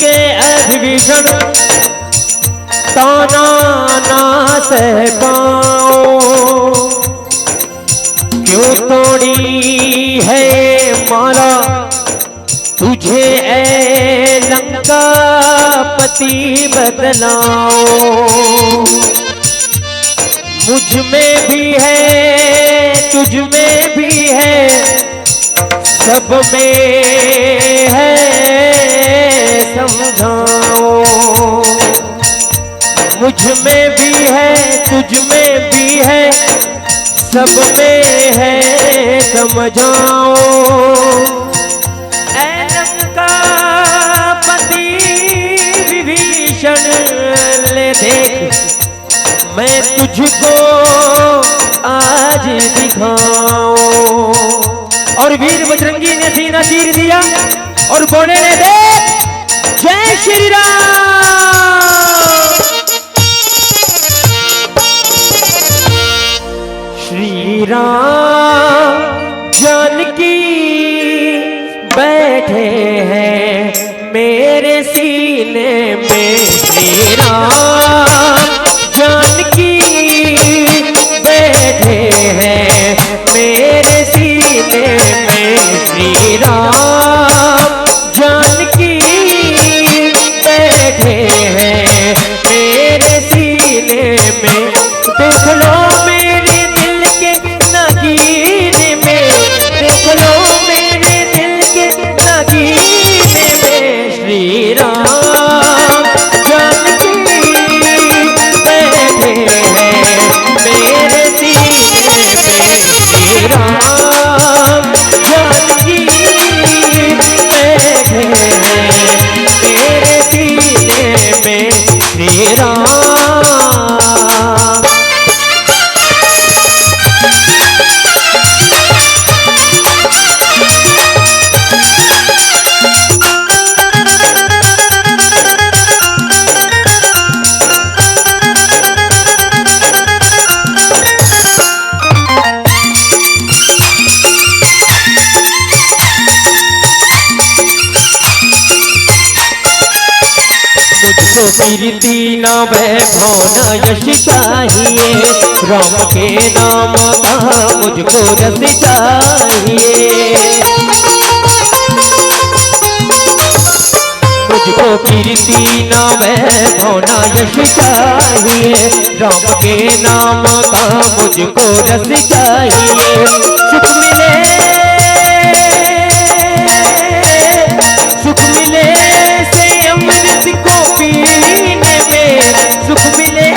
के विभीषण ताना ना सह पाओ, क्यों तोड़ी है माला तुझे ऐ लंकापति बदलाओ। मुझ में भी है तुझ में भी है, सब में है समझाओ। मुझ में भी है तुझ में भी है, सब में है समझाओ। ऐ लंकापति विभीषण ले देख, मैं तुझको आज दिखाऊं। और वीर बजरंगी ने सीना चीर दिया और बोले ने देख जय श्री राम। श्री राम जानकी बैठे हैं मेरे सीने में, श्री राम जानकी बैठे हैं मेरे सीने में। श्री राम जानकी बैठे हैं मेरे सीने में। देख लो मेरे दिल के नगीने में, देख लो मेरे दिल के नगीने में। श्री राम जानकी बैठे हैं मेरे सीने में। श्री राम जानकी बैठे हैं मेरे सीने में। श्री राम कीर्ति न वैभव न यश चाहिए, राम के नाम का मुझको रस चाहिए। मुझको कीर्ति न वैभव न यश चाहिए, राम के नाम का मुझको रस चाहिए। सुख मिले से अमृत को पीने में, सुख मिले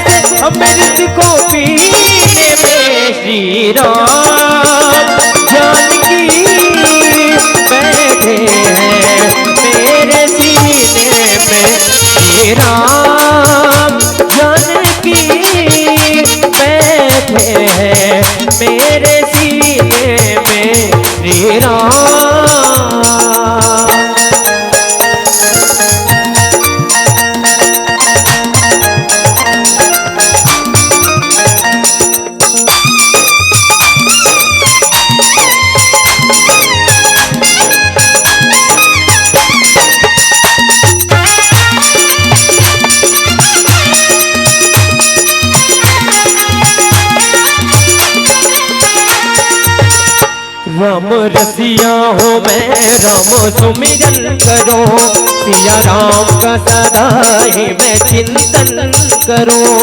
से अमृत को पीने में। श्री राम जानकी बैठे हैं मेरे सीने में। श्री राम जानकी बैठे हैं मेरे सीने में। श्री राम राम रसिया हो मैं राम सुमिरन करो, सिया राम का सदा ही मैं चिंतन करूं।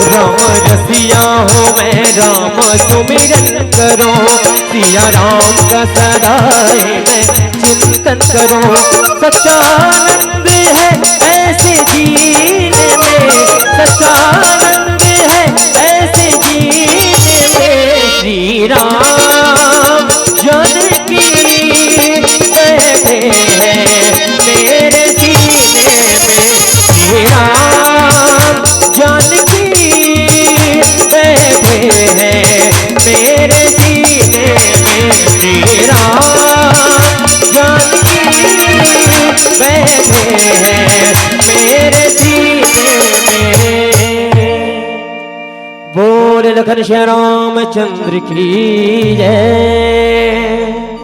राम रसिया हो मैं राम सुमिरन करो, सिया राम का सदा ही मैं चिंतन करूं। सच्चा आनंद है ऐसे जीने में, सच्चा आनंद है ऐसे जीने में। श्री राम जानकी बैठे हैं मेरे सीने में। श्री राम जानकी बैठे हैं मेरे सीने में। श्री राम जानकी बैठे हैं मेरे सीने में। बोल लखन श्री रामचंद्र की जय।